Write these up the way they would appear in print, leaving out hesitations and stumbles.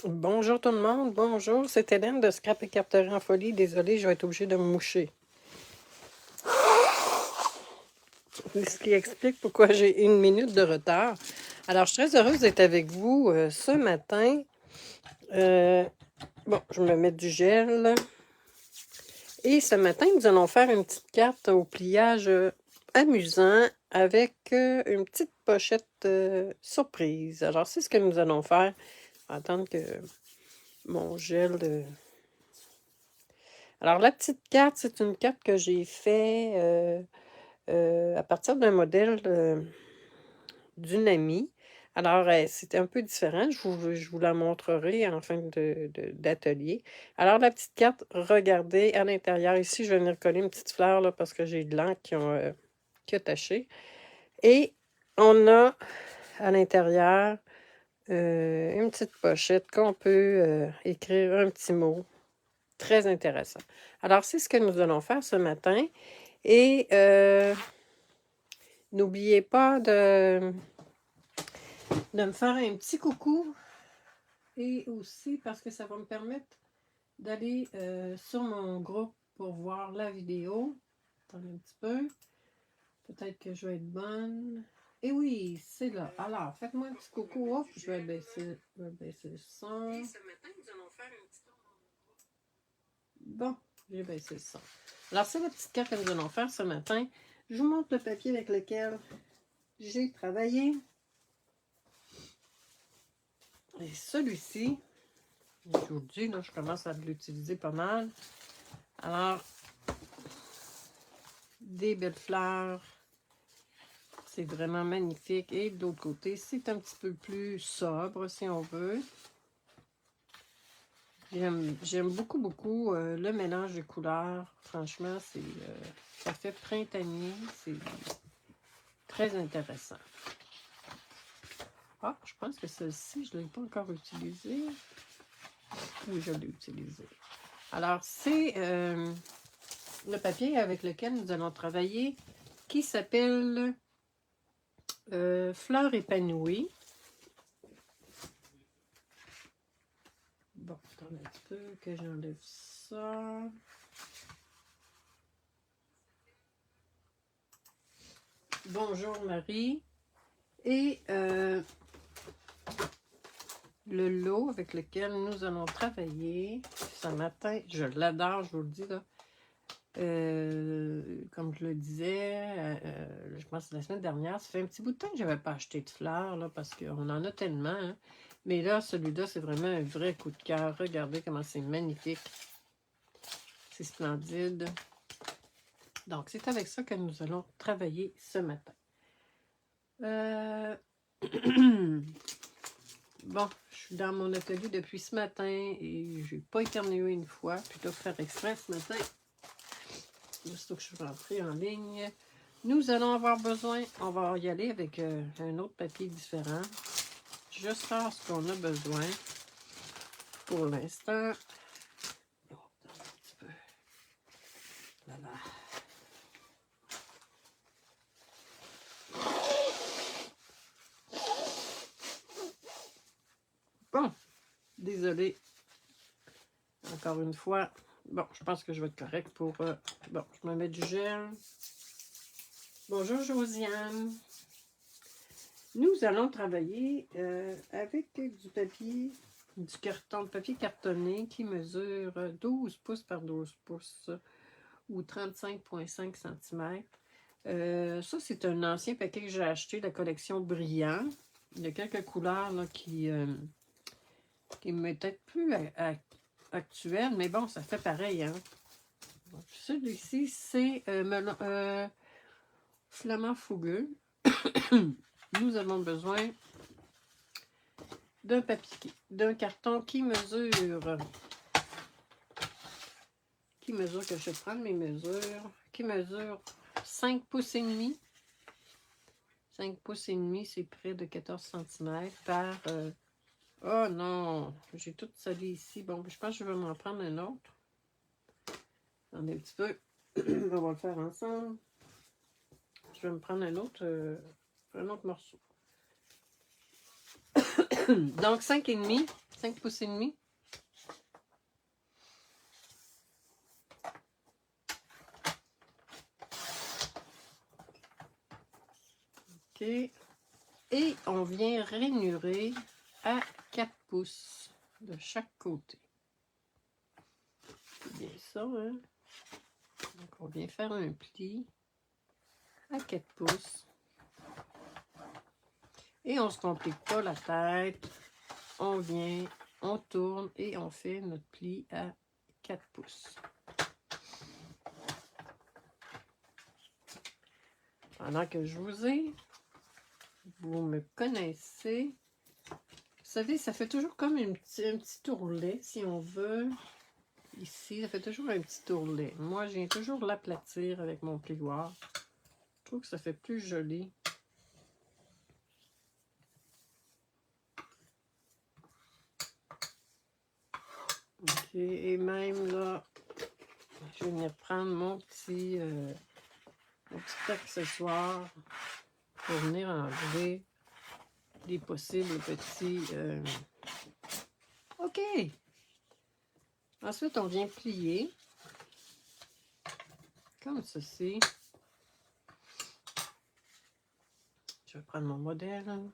Bonjour tout le monde, bonjour, c'est Hélène de Scrap Écarterie en folie. Désolée, je vais être obligée de me moucher. Ce qui explique pourquoi j'ai 1 minute de retard. Alors, je suis très heureuse d'être avec vous ce matin. Bon, je me mets du gel. Et ce matin, nous allons faire une petite carte au pliage amusant avec une petite pochette surprise. Alors, c'est ce que nous allons faire. On va attendre que mon gel... Alors, la petite carte, c'est une carte que j'ai fait à partir d'un modèle d'une amie. Alors, c'était un peu différent. Je vous la montrerai en fin d'atelier. Alors, la petite carte, regardez à l'intérieur. Ici, je vais venir coller une petite fleur là, parce que j'ai de l'encre qui a taché. Et on a à l'intérieur une petite pochette qu'on peut écrire un petit mot. Très intéressant. Alors, c'est ce que nous allons faire ce matin. Et n'oubliez pas de me faire un petit coucou. Et aussi parce que ça va me permettre d'aller sur mon groupe pour voir la vidéo. Attendez un petit peu. Peut-être que je vais être bonne. Et oui, c'est là. Alors, faites-moi un petit coucou. Hop, je vais baisser le son. Et ce matin, nous allons faire un petit... Bon, j'ai baissé le son. Alors, c'est la petite carte que nous allons faire ce matin. Je vous montre le papier avec lequel j'ai travaillé. Et celui-ci, je vous le dis, là, je commence à l'utiliser pas mal. Alors, des belles fleurs. C'est vraiment magnifique. Et de l'autre côté, c'est un petit peu plus sobre, si on veut. J'aime beaucoup, beaucoup le mélange de couleurs. Franchement, ça fait printanier. C'est très intéressant. Ah, je pense que celle-ci, je ne l'ai pas encore utilisée. Oui, je l'ai utilisée. Alors, c'est le papier avec lequel nous allons travailler qui s'appelle Fleurs épanouies. Bon, attendez un petit peu que j'enlève ça. Bonjour Marie. Et le lot avec lequel nous allons travailler ce matin, je l'adore, je vous le dis là. Comme je le disais, je pense que la semaine dernière, ça fait un petit bout de temps que je n'avais pas acheté de fleurs, là, parce qu'on en a tellement. Hein. Mais là, celui-là, c'est vraiment un vrai coup de cœur. Regardez comment c'est magnifique. C'est splendide. Donc, c'est avec ça que nous allons travailler ce matin. Bon, je suis dans mon atelier depuis ce matin et je n'ai pas éternué une fois. Plutôt faire exprès ce matin. Juste que je suis rentrée en ligne. Nous allons avoir besoin, on va y aller avec un autre papier différent. Juste faire ce qu'on a besoin pour l'instant. Oh, un petit peu. Voilà. Bon, désolée. Encore une fois. Bon, je pense que je vais être correct pour... bon, je me mets du gel. Bonjour Josiane. Nous allons travailler avec du papier, du carton de papier cartonné qui mesure 12 pouces par 12 pouces ou 35,5 cm. Ça, c'est un ancien paquet que j'ai acheté de la collection Brillant. Il y a quelques couleurs là, qui me peut-être plus actuelles, mais bon, ça fait pareil. Hein? Celui-ci, c'est Flamand fougueux. Nous avons besoin d'un papier, d'un carton qui mesure, que je prends mes mesures, qui mesure 5 pouces et demi. 5 pouces et demi, c'est près de 14 cm par... oh non, j'ai tout salé ici. Bon, je pense que je vais m'en prendre un autre. Attendez un petit peu. On va le faire ensemble. Je vais me prendre un autre morceau. Donc, 5,5, 5 pouces et demi. OK. Et on vient rainurer à 4 pouces de chaque côté. C'est bien ça, hein? Donc, on vient faire un pli à 4 pouces. Et on ne se complique pas la tête. On vient, on tourne et on fait notre pli à 4 pouces. Pendant que je vous ai, vous me connaissez. Vous savez, ça fait toujours comme un petit tourlet, si on veut. Ici, ça fait toujours un petit tourlet. Moi, je viens toujours l'aplatir avec mon plioir. Je trouve que ça fait plus joli. OK, et même là, je vais venir prendre mon petit accessoire pour venir enlever les possibles petits... OK! Ensuite, on vient plier, comme ceci. Je vais prendre mon modèle.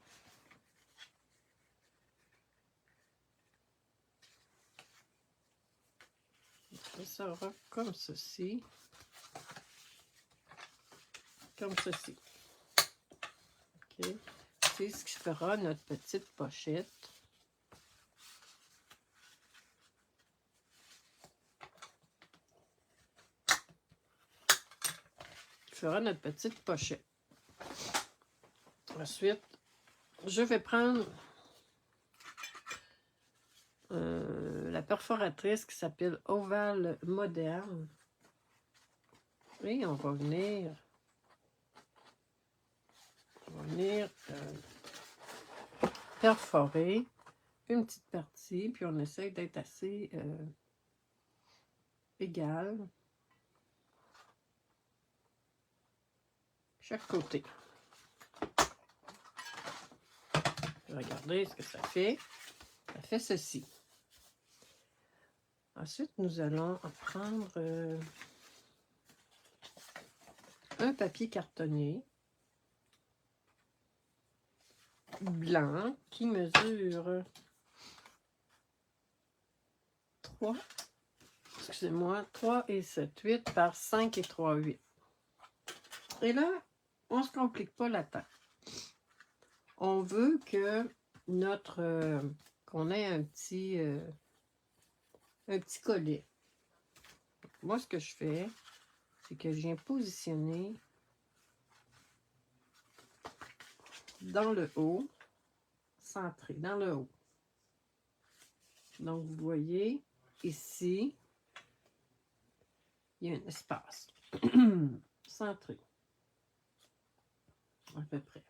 Ça sera comme ceci. Comme ceci. OK. C'est ce qui fera notre petite pochette. Fera notre petite pochette. Ensuite, je vais prendre la perforatrice qui s'appelle Ovale Moderne. Et on va venir perforer une petite partie, puis on essaie d'être assez égal chaque côté. Regardez ce que ça fait. Ça fait ceci. Ensuite, nous allons prendre un papier cartonné blanc qui mesure 3 et 7, 8 par 5 et 3, 8. Et là, on ne se complique pas la tête. On veut que qu'on ait un petit collet. Moi, ce que je fais, c'est que je viens positionner dans le haut, centré, dans le haut. Donc, vous voyez, ici, il y a un espace. Centré. À peu près.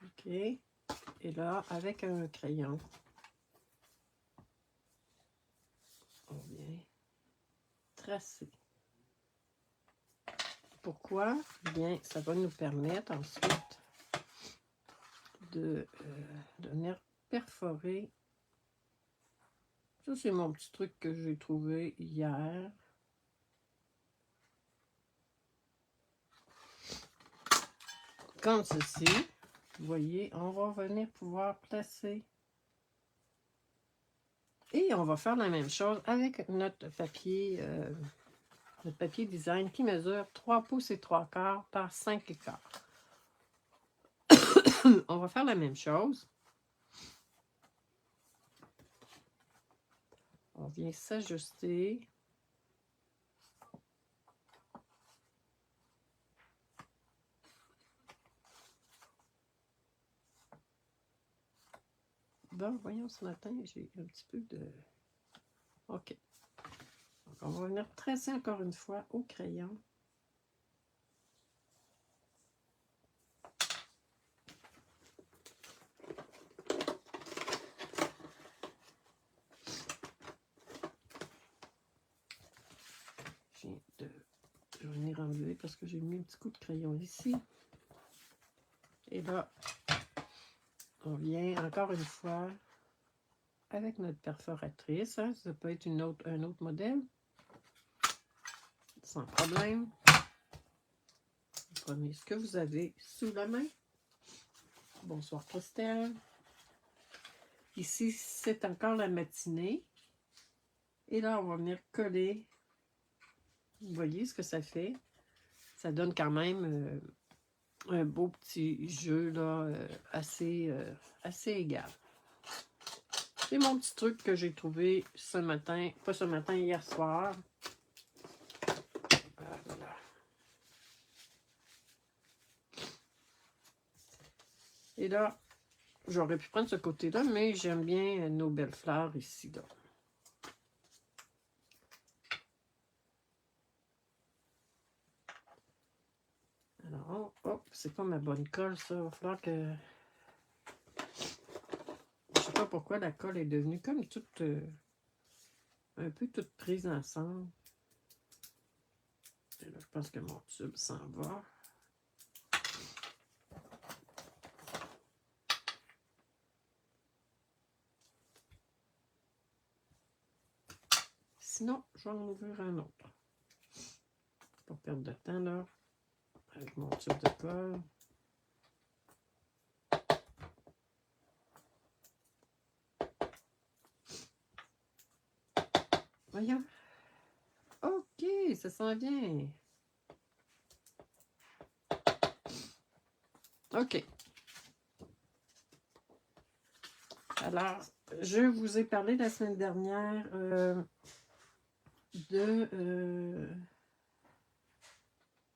OK. Et là, avec un crayon, on vient tracer. Pourquoi? Bien, ça va nous permettre ensuite de venir perforer. Ça, c'est mon petit truc que j'ai trouvé hier. Comme ceci. Vous voyez, on va venir pouvoir placer. Et on va faire la même chose avec notre papier design qui mesure 3 pouces et 3 quarts par 5 et quart. On va faire la même chose. On vient s'ajuster. Bon, voyons, ce matin, j'ai un petit peu de... OK. Donc, on va venir tracer encore une fois au crayon. Je vais venir enlever parce que j'ai mis un petit coup de crayon ici. Et là, on vient encore une fois avec notre perforatrice. Hein. Ça peut être un autre modèle. Sans problème. Vous prenez ce que vous avez sous la main. Bonsoir Christelle. Ici, c'est encore la matinée. Et là, on va venir coller. Vous voyez ce que ça fait? Ça donne quand même un beau petit jeu là, assez égal. C'est mon petit truc que j'ai trouvé ce matin, pas ce matin, hier soir. Voilà. Et là, j'aurais pu prendre ce côté-là, mais j'aime bien nos belles fleurs ici. Là. Alors, oh, c'est pas ma bonne colle, ça. Il va falloir que... Je sais pas pourquoi la colle est devenue comme toute... un peu toute prise ensemble. Et là, je pense que mon tube s'en va. Sinon, je vais en ouvrir un autre. Pas perdre de temps, là. Avec mon tube de colle. Voyons. OK, ça s'en vient. OK. Alors, je vous ai parlé la semaine dernière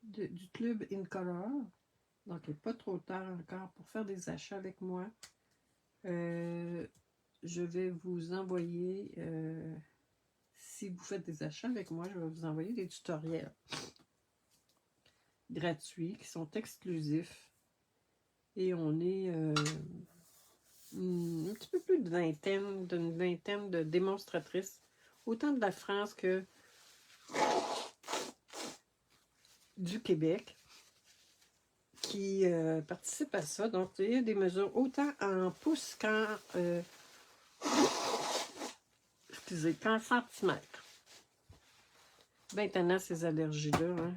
du club Incolor. Donc, il n'est pas trop tard encore pour faire des achats avec moi. Je vais vous envoyer, si vous faites des achats avec moi, je vais vous envoyer des tutoriels gratuits qui sont exclusifs. Et on est un petit peu plus d'une vingtaine de démonstratrices, autant de la France que du Québec, qui participent à ça. Donc, il y a des mesures autant en pouces qu'en qu'en centimètres. Bien étonnant ces allergies-là. Hein?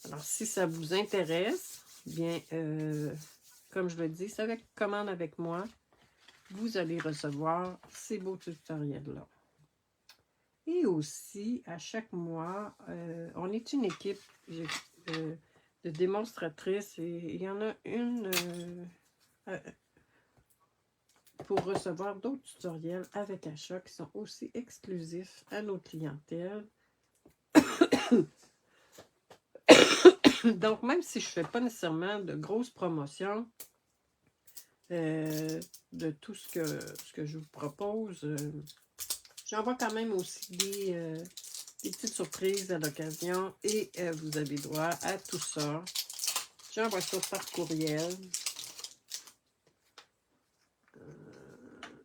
Alors, si ça vous intéresse, bien, comme je le dis, c'est avec commande avec moi, vous allez recevoir ces beaux tutoriels-là. Et aussi, à chaque mois, on est une équipe de démonstratrices et il y en a une pour recevoir d'autres tutoriels avec achat qui sont aussi exclusifs à nos clientèles. Donc, même si je ne fais pas nécessairement de grosses promotions de tout ce que je vous propose, j'envoie quand même aussi des petites surprises à l'occasion et vous avez droit à tout ça. J'envoie ça par courriel.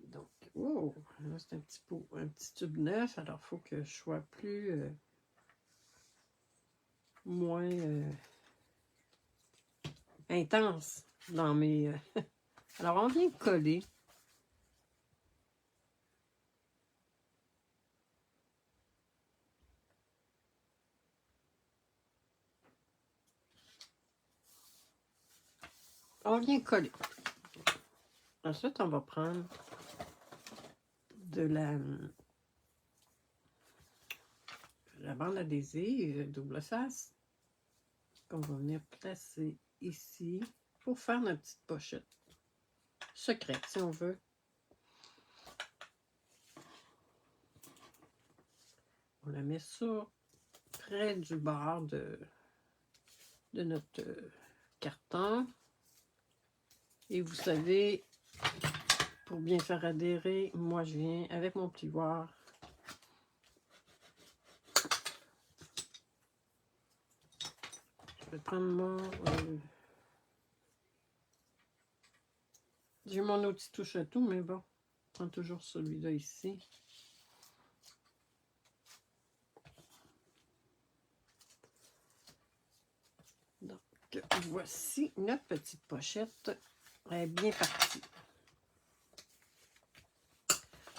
Donc, wow, là c'est un petit tube neuf, alors il faut que je sois plus... moins intense dans mes... Alors, on vient coller. On vient coller. Ensuite, on va prendre de la bande adhésive double face qu'on va venir placer ici pour faire notre petite pochette secrète, si on veut. On la met sur près du bord de notre carton. Et vous savez, pour bien faire adhérer, moi je viens avec mon plioir. Je vais prendre mon... j'ai mon outil touche à tout, mais bon, je prends toujours celui-là ici. Donc, voici notre petite pochette. Elle est bien partie.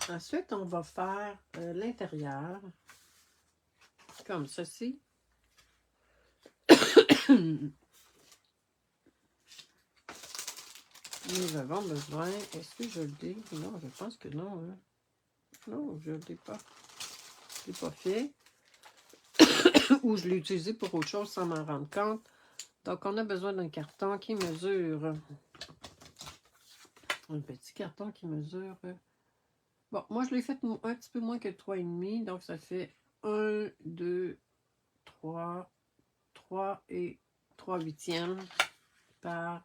Ensuite, on va faire l'intérieur. Comme ceci. Nous avons besoin... Est-ce que je l'ai? Non, je pense que non. Hein. Non, je ne l'ai pas. Je ne l'ai pas fait. Ou je l'ai utilisé pour autre chose sans m'en rendre compte. Donc, on a besoin d'un carton qui mesure... Un petit carton qui mesure... Bon, moi, je l'ai fait un petit peu moins que 3,5. Donc, ça fait 1, 2, 3 et 3/8 par...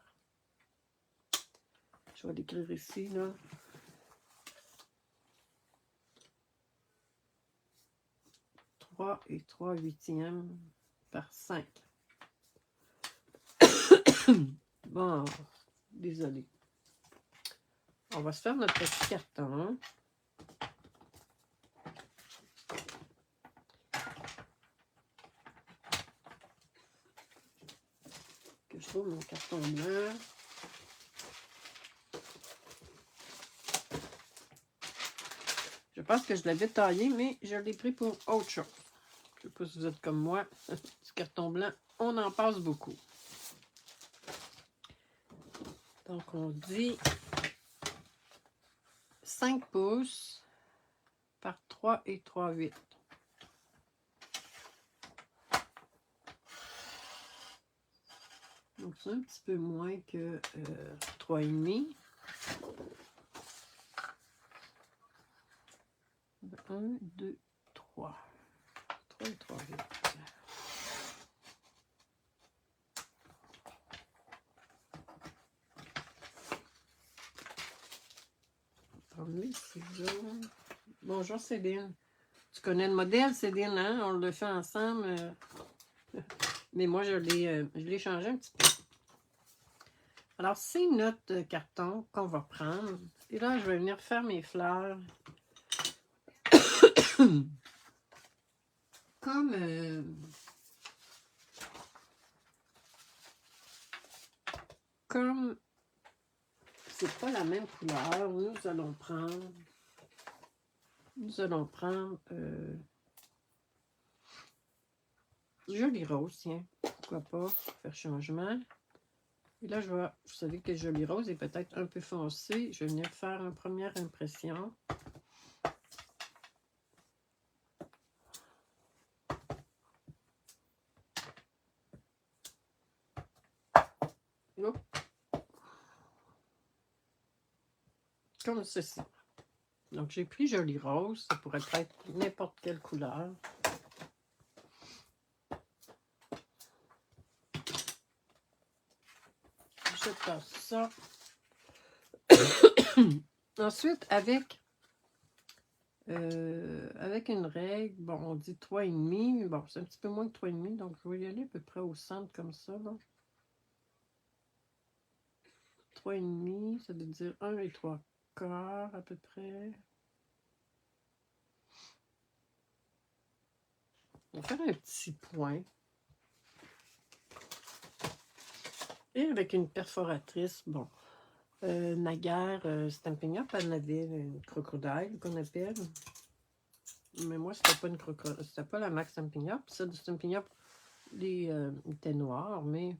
Je vais l'écrire ici, là. 3 et 3/8 par 5. Bon, désolé. On va se faire notre petit carton. Que je trouve mon carton blanc. Je pense que je l'avais taillé, mais je l'ai pris pour autre chose. Je ne sais pas si vous êtes comme moi. Du carton blanc, on en passe beaucoup. Donc, on dit 5 pouces par 3 et 3/8. Donc, c'est un petit peu moins que 3,5. 1, 2, 3. 3 et 3/8. Les ciseaux. Bonjour Céline. Tu connais le modèle, Céline, hein? On le fait ensemble. Mais moi, je l'ai changé un petit peu. Alors, c'est notre carton qu'on va prendre. Et là, je vais venir faire mes fleurs. Comme c'est pas la même couleur, nous allons prendre joli rose, tiens, pourquoi pas faire changement. Et là, vous savez que joli rose est peut-être un peu foncé. Je vais venir faire une première impression. Hop. Comme ceci. Donc, j'ai pris joli rose. Ça pourrait être n'importe quelle couleur. Je passe ça. Ensuite, avec une règle, bon, on dit 3,5, mais bon, c'est un petit peu moins que 3,5, donc je vais y aller à peu près au centre comme ça, là. 3,5, ça veut dire 1 et 3/4 à peu près. On va faire un petit point. Et avec une perforatrice, bon, naguère, Stampin' Up, elle avait une crocodile qu'on appelle. Mais moi, c'était pas une crocodile, c'était pas la marque Stampin' Up. Celle de Stampin' Up, les étaient noirs, mais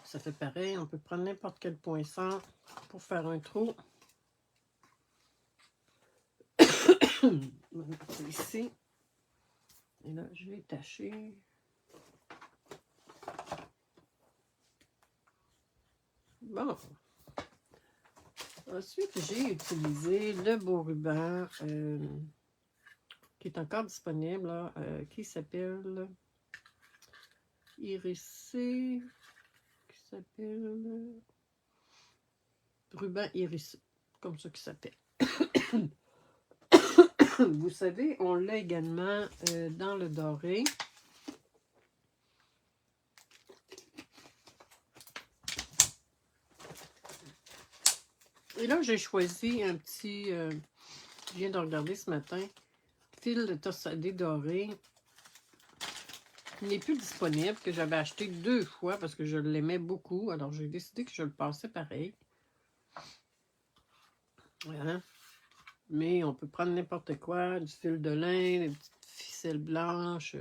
ça fait pareil. On peut prendre n'importe quel poinçon pour faire un trou. Je vais mettre ça ici. Et là, je vais tacher. Bon. Ensuite, j'ai utilisé le beau ruban qui est encore disponible, là, qui s'appelle Irisé, qui s'appelle ruban irisé, comme ça qui s'appelle. Vous savez, on l'a également dans le doré. Et là, j'ai choisi un petit, je viens de regarder ce matin, fil de torsadé doré. Il n'est plus disponible, que j'avais acheté 2 fois parce que je l'aimais beaucoup. Alors, j'ai décidé que je le passais pareil. Voilà. Mais on peut prendre n'importe quoi, du fil de lin, des petites ficelles blanches.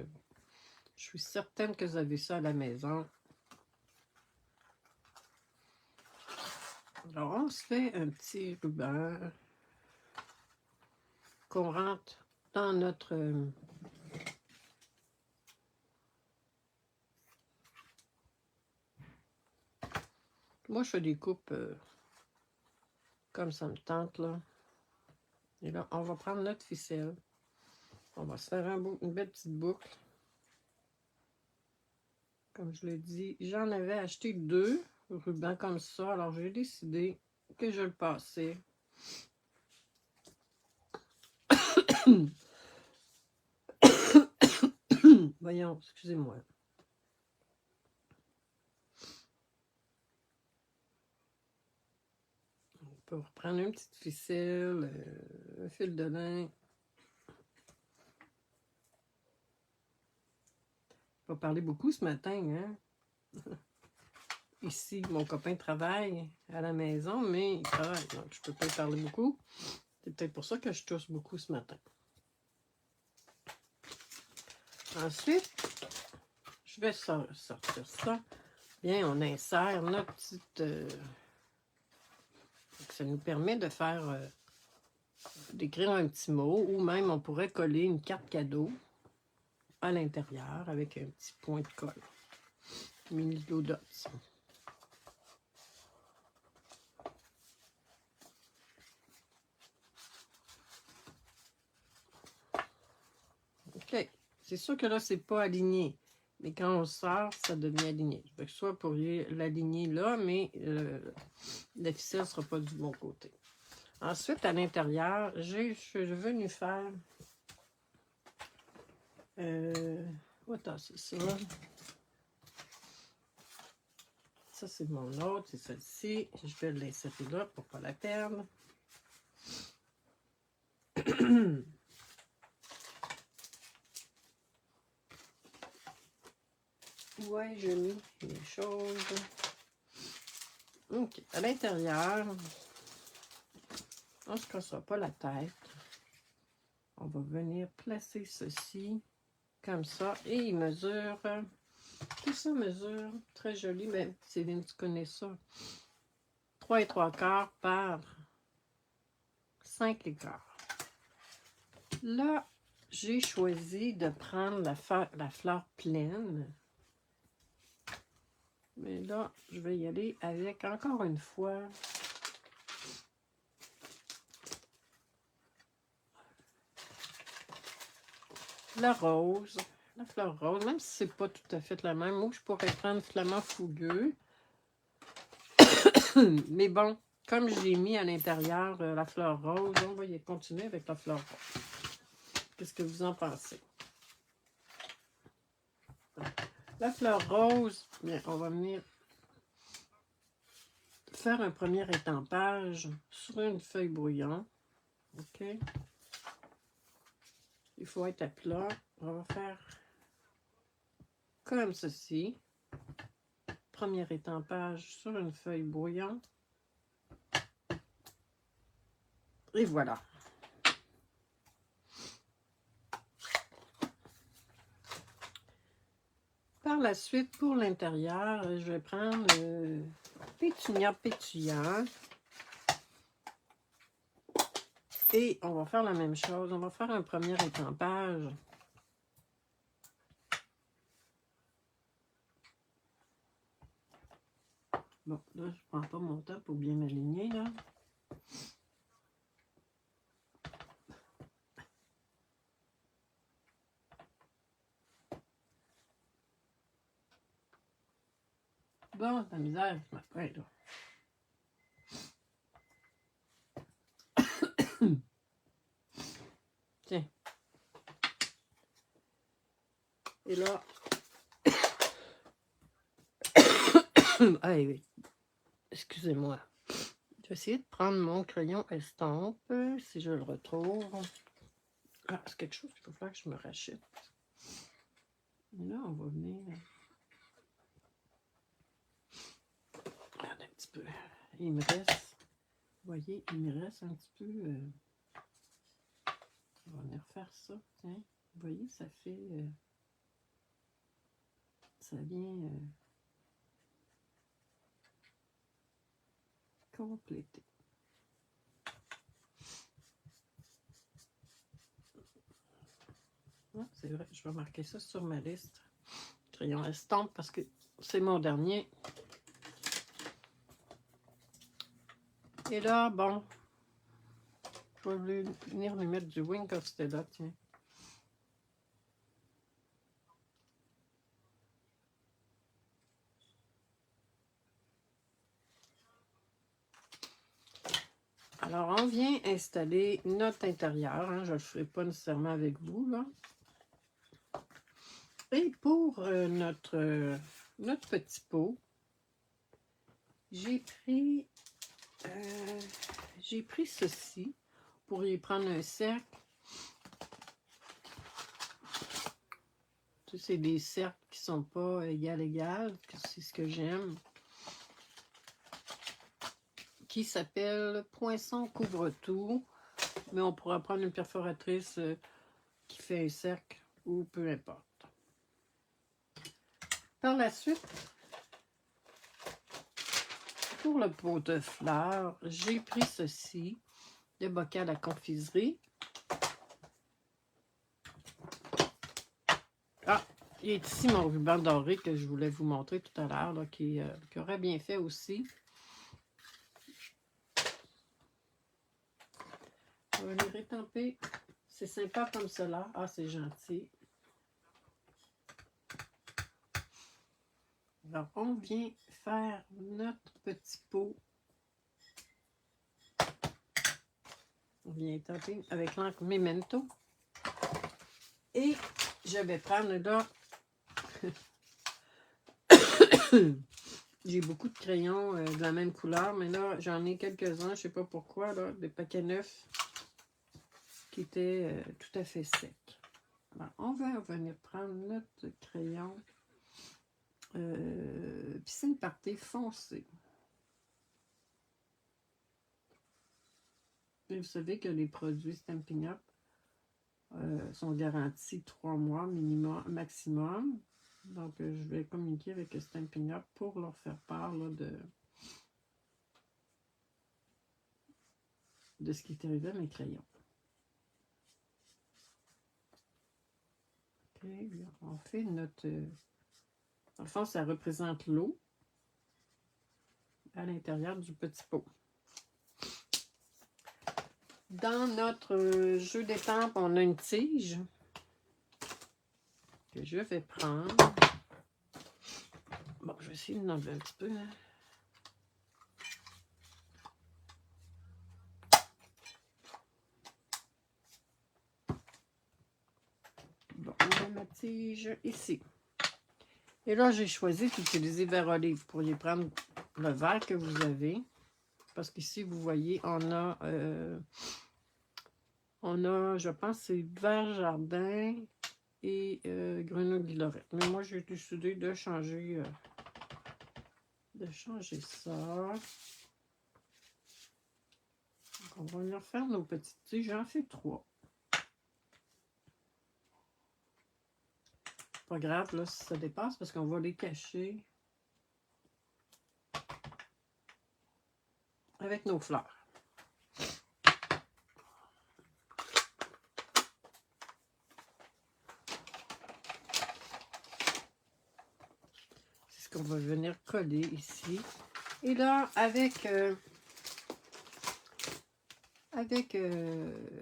Je suis certaine que vous avez ça à la maison. Alors, on se fait un petit ruban qu'on rentre dans notre... Moi, je fais des coupes comme ça me tente, là. Et là, on va prendre notre ficelle. On va se faire une belle petite boucle. Comme je l'ai dit, j'en avais acheté 2 rubans comme ça. Alors, j'ai décidé que je le passais. Voyons, excusez-moi. On peut reprendre une petite ficelle, un fil de lin. Je vais parler beaucoup ce matin, hein? Ici, mon copain travaille à la maison, mais il travaille, donc je peux pas y parler beaucoup. C'est peut-être pour ça que je tousse beaucoup ce matin. Ensuite, je vais sortir ça. Bien, on insère notre petite... ça nous permet de faire... d'écrire un petit mot, ou même on pourrait coller une carte cadeau à l'intérieur avec un petit point de colle. Mini dots. OK. C'est sûr que là, c'est pas aligné. Mais quand on sort, ça devient aligné. Fait que soit pour l'aligner là, mais la ficelle ne sera pas du bon côté. Ensuite, à l'intérieur, je suis venu faire... attends, c'est ça. Ça, c'est mon autre, c'est celle-ci. Je vais l'insérer là pour ne pas la perdre. Ouais, j'ai mis les choses. OK. À l'intérieur, on ne se cassera pas la tête. On va venir placer ceci comme ça. Et il mesure... tout ça mesure très joli. Mais Céline, tu connais ça. 3 3/4 par 5 1/4. Là, j'ai choisi de prendre la fleur pleine. Mais là, je vais y aller avec, encore une fois, la rose. La fleur rose, même si c'est pas tout à fait la même. Moi, je pourrais prendre flamand fougueux. Mais bon, comme j'ai mis à l'intérieur la fleur rose, on va y continuer avec la fleur rose. Qu'est-ce que vous en pensez? La fleur rose, bien, on va venir faire un premier étampage sur une feuille brouillon. OK? Il faut être à plat. On va faire comme ceci. Premier étampage sur une feuille brouillon. Et voilà. Par la suite, pour l'intérieur, je vais prendre pétunia pétillant. Et on va faire la même chose. On va faire un premier étampage. Bon, là, je prends pas mon temps pour bien m'aligner, là. Bon, la misère, je m'apprête, là. Tiens. Et là... Allez, excusez-moi. Je vais essayer de prendre mon crayon estampe, si je le retrouve. Ah, c'est quelque chose qu'il faut faire que je me rachète. Et là, on va venir... Regardez un petit peu. Il me reste... Vous voyez, il me reste un petit peu... On va venir faire ça. Tiens, vous voyez, ça fait... ça vient compléter. Ah, c'est vrai, je vais marquer ça sur ma liste. Crayon estampe parce que c'est mon dernier. Et là, bon, je vais venir lui mettre du Wink of Stella, tiens. Alors, on vient installer notre intérieur. Hein, je ne le ferai pas nécessairement avec vous, là. Et pour notre petit pot, j'ai pris ceci pour y prendre un cercle. C'est des cercles qui ne sont pas égal. C'est ce que j'aime. Qui s'appelle Poinçon couvre-tout. Mais on pourra prendre une perforatrice qui fait un cercle ou peu importe. Par la suite, pour le pot de fleurs, j'ai pris ceci, le bocal à confiserie. Ah, il est ici mon ruban doré que je voulais vous montrer tout à l'heure, qui aurait bien fait aussi. Je vais les rétamper. C'est sympa comme cela. Ah, c'est gentil. Alors, on vient faire notre petit pot. On vient taper avec l'encre Memento. Et je vais prendre là... J'ai beaucoup de crayons de la même couleur, mais là, j'en ai quelques-uns, je ne sais pas pourquoi, là, des paquets neufs qui étaient tout à fait secs. Alors, on va venir prendre notre crayon piscine party foncé. Et vous savez que les produits Stampin' Up sont garantis 3 mois minimum, maximum. Donc, je vais communiquer avec Stampin' Up pour leur faire part là, de ce qui est arrivé à mes crayons. Ok, on fait notre... Dans le fond, ça représente l'eau à l'intérieur du petit pot. Dans notre jeu d'étampes, on a une tige que je vais prendre. Bon, je vais essayer de l'enlever un petit peu. Hein. Bon, on a ma tige ici. Et là, j'ai choisi d'utiliser verre olive. Vous pourriez prendre le verre que vous avez. Parce qu'ici, vous voyez, on a, je pense, c'est vert jardin et grenouille lorette. Mais moi, j'ai décidé de changer ça. Donc, on va venir faire nos petites tiges. J'en fais 3. Pas grave, là, si ça dépasse, parce qu'on va les cacher avec nos fleurs. C'est ce qu'on va venir coller ici. Et là, avec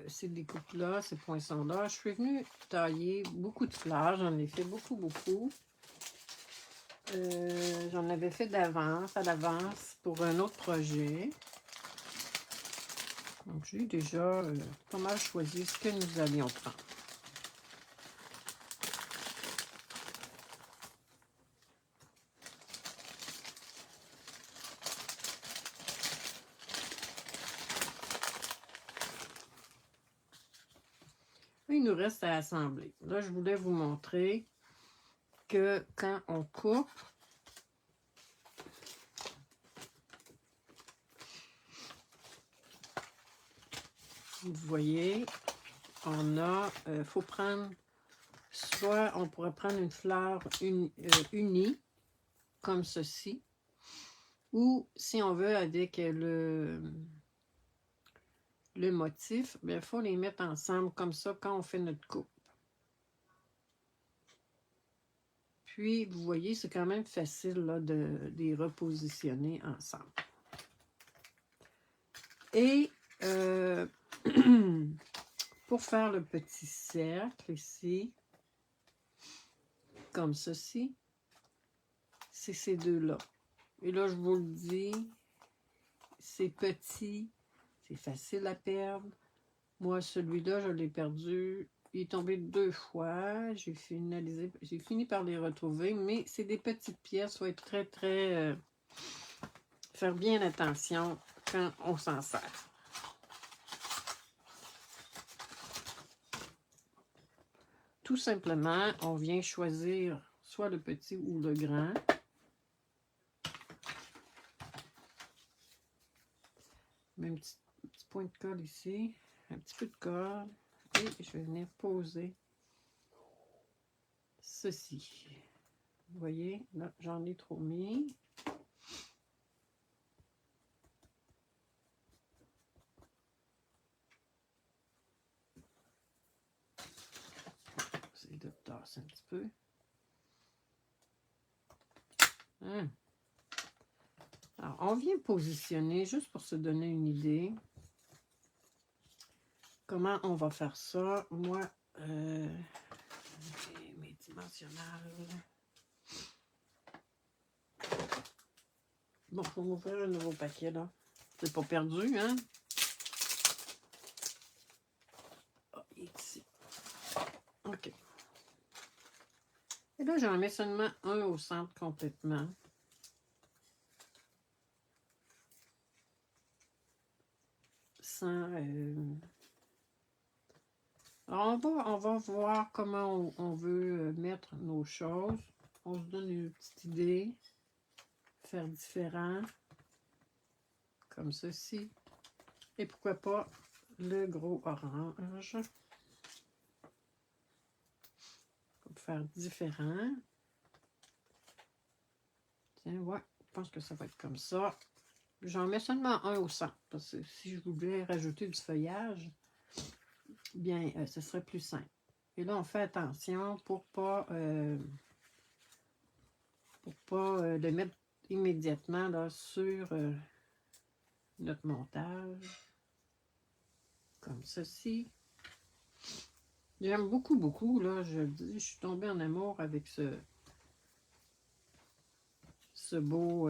ces découpes-là, ces poinçons-là, je suis venue tailler beaucoup de fleurs. J'en ai fait beaucoup. J'en avais fait à l'avance, pour un autre projet. Donc, j'ai déjà pas mal choisi ce que nous allions prendre. Il nous reste à assembler. Là, je voulais vous montrer que quand on coupe, vous voyez, on a, faut prendre, soit on pourrait prendre une fleur unie, comme ceci, ou si on veut avec le motif, il faut les mettre ensemble comme ça quand on fait notre coupe. Puis, vous voyez, c'est quand même facile là, de les repositionner ensemble. Et pour faire le petit cercle ici, comme ceci, c'est ces deux-là. Et là, je vous le dis, c'est petit, c'est facile à perdre. Moi, celui-là, je l'ai perdu. Il est tombé 2 fois. J'ai fini par les retrouver, mais c'est des petites pièces. Il faut être très, très... faire bien attention quand on s'en sert. Tout simplement, on vient choisir soit le petit ou le grand. Mets un petit point de colle ici, un petit peu de colle, et je vais venir poser ceci. Vous voyez, là, j'en ai trop mis. J'essaie de tasser un petit peu. Alors, on vient positionner, juste pour se donner une idée, comment on va faire ça. Moi, mes dimensionnels. Bon, je vais m'ouvrir un nouveau paquet, là. C'est pas perdu, hein? Ah, ici. OK. Et là, j'en mets seulement un au centre complètement. Sans... Alors, on va voir comment on veut mettre nos choses. On se donne une petite idée. Faire différent. Comme ceci. Et pourquoi pas le gros orange. Pour faire différent. Tiens, ouais, je pense que ça va être comme ça. J'en mets seulement un au centre. Parce que si je voulais rajouter du feuillage, bien, ce serait plus simple. Et là, on fait attention pour pas le mettre immédiatement là, sur notre montage. Comme ceci. J'aime beaucoup, beaucoup, là, je le dis, je suis tombée en amour avec ce beau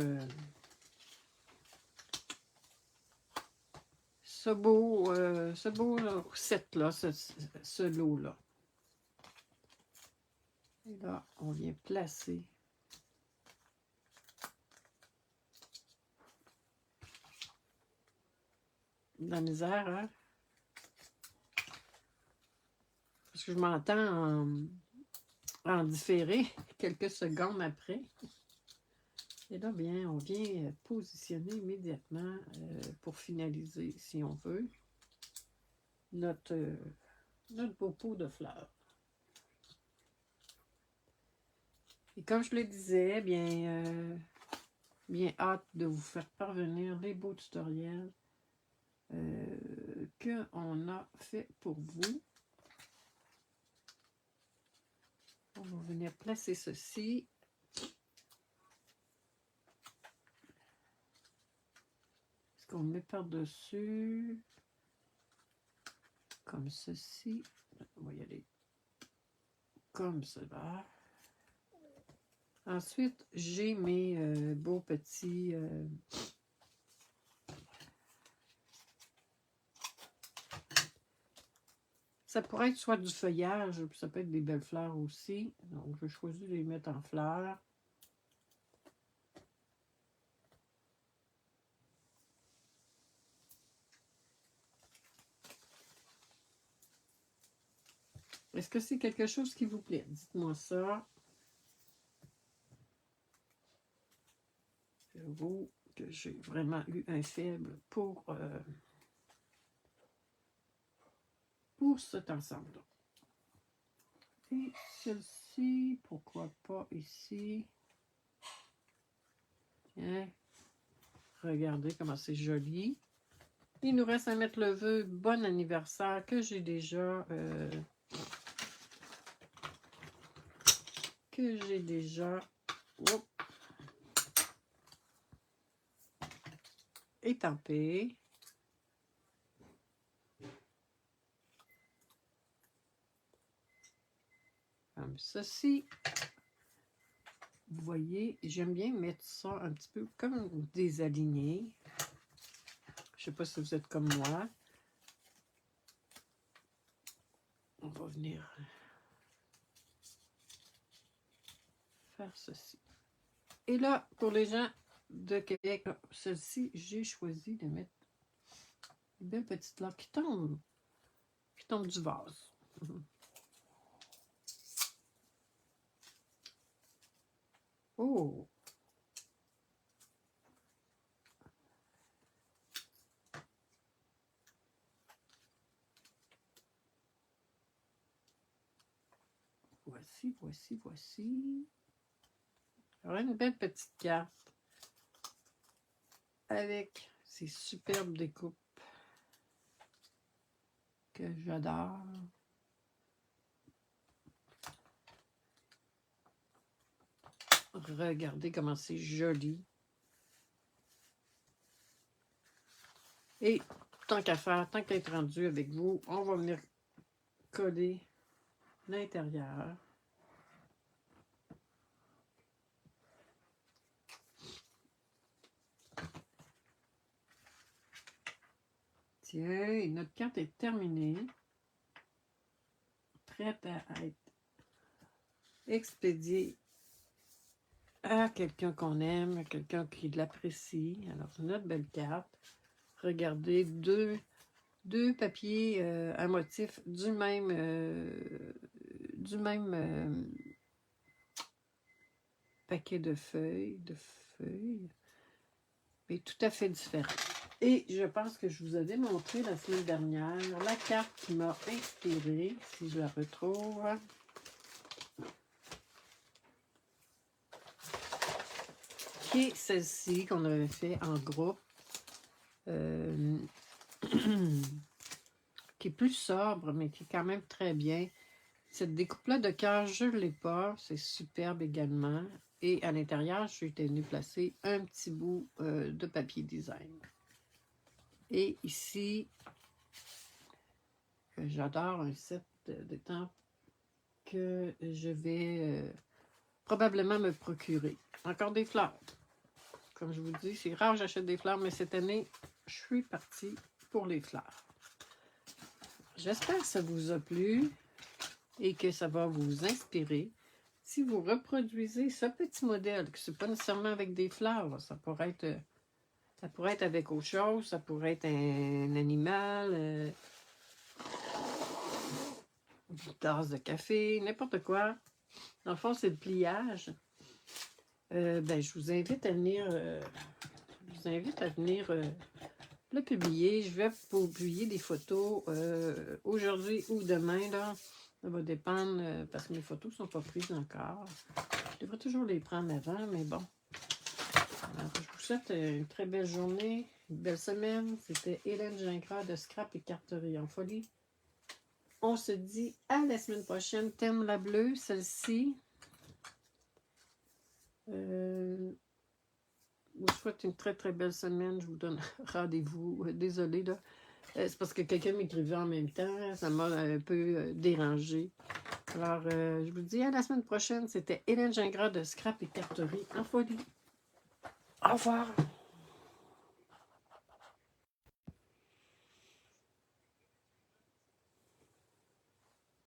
set là, ce lot là. Et là, on vient placer de la misère, hein? Parce que je m'entends en différé quelques secondes après. Et là, bien, on vient positionner immédiatement pour finaliser, si on veut, notre beau pot de fleurs. Et comme je le disais, bien hâte de vous faire parvenir les beaux tutoriels qu'on a fait pour vous. On va venir placer ceci. Est-ce qu'on le met par-dessus? Comme ceci. On va y aller comme cela. Ensuite, j'ai mes beaux petits... ça pourrait être soit du feuillage, puis ça peut être des belles fleurs aussi. Donc, je vais choisir de les mettre en fleurs. Est-ce que c'est quelque chose qui vous plaît? Dites-moi ça. J'avoue que j'ai vraiment eu un faible pour cet ensemble-là. Et celle-ci, pourquoi pas ici? Tiens, regardez comment c'est joli. Il nous reste à mettre le vœu bon anniversaire que j'ai déjà étampé. Comme ceci. Vous voyez, j'aime bien mettre ça un petit peu comme désaligné. Je ne sais pas si vous êtes comme moi. On va venir faire ceci. Et là, pour les gens de Québec, celle-ci, j'ai choisi de mettre une belle petite fleur qui tombe du vase. Oh! Voici. Alors, une belle petite carte avec ces superbes découpes que j'adore. Regardez comment c'est joli. Et tant qu'à faire, tant qu'à être rendu avec vous, on va venir coller l'intérieur. Tiens, notre carte est terminée. Prête à être expédiée à quelqu'un qu'on aime, à quelqu'un qui l'apprécie. Alors, notre belle carte. Regardez, deux papiers à motif du même paquet de feuilles, mais tout à fait différents. Et je pense que je vous ai démontré la semaine dernière la carte qui m'a inspirée, si je la retrouve. Qui est celle-ci qu'on avait fait en groupe. Qui est plus sobre, mais qui est quand même très bien. Cette découpe-là de cœur, je ne l'ai pas. C'est superbe également. Et à l'intérieur, j'ai venu placer un petit bout de papier design. Et ici, j'adore un set d'étampes que je vais probablement me procurer. Encore des fleurs. Comme je vous dis, c'est rare que j'achète des fleurs, mais cette année, je suis partie pour les fleurs. J'espère que ça vous a plu et que ça va vous inspirer. Si vous reproduisez ce petit modèle, que ce n'est pas nécessairement avec des fleurs, là, ça pourrait être avec autre chose, ça pourrait être un animal, une tasse de café, n'importe quoi. Dans le fond, c'est le pliage. Je vous invite à venir, le publier. Je vais publier des photos aujourd'hui ou demain, là. Ça va dépendre parce que mes photos ne sont pas prises encore. Je devrais toujours les prendre avant, mais bon. Alors, je vous souhaite une très belle journée, une belle semaine. C'était Hélène Gingras de Scrap et Carterie en Folie. On se dit à la semaine prochaine. Thème la bleue, celle-ci. Je vous souhaite une très très belle semaine. Je vous donne rendez-vous. Désolée, là. C'est parce que quelqu'un m'écrivait en même temps. Ça m'a un peu dérangé. Alors, je vous dis à la semaine prochaine. C'était Hélène Gingras de Scrap et Carterie en Folie. Au revoir.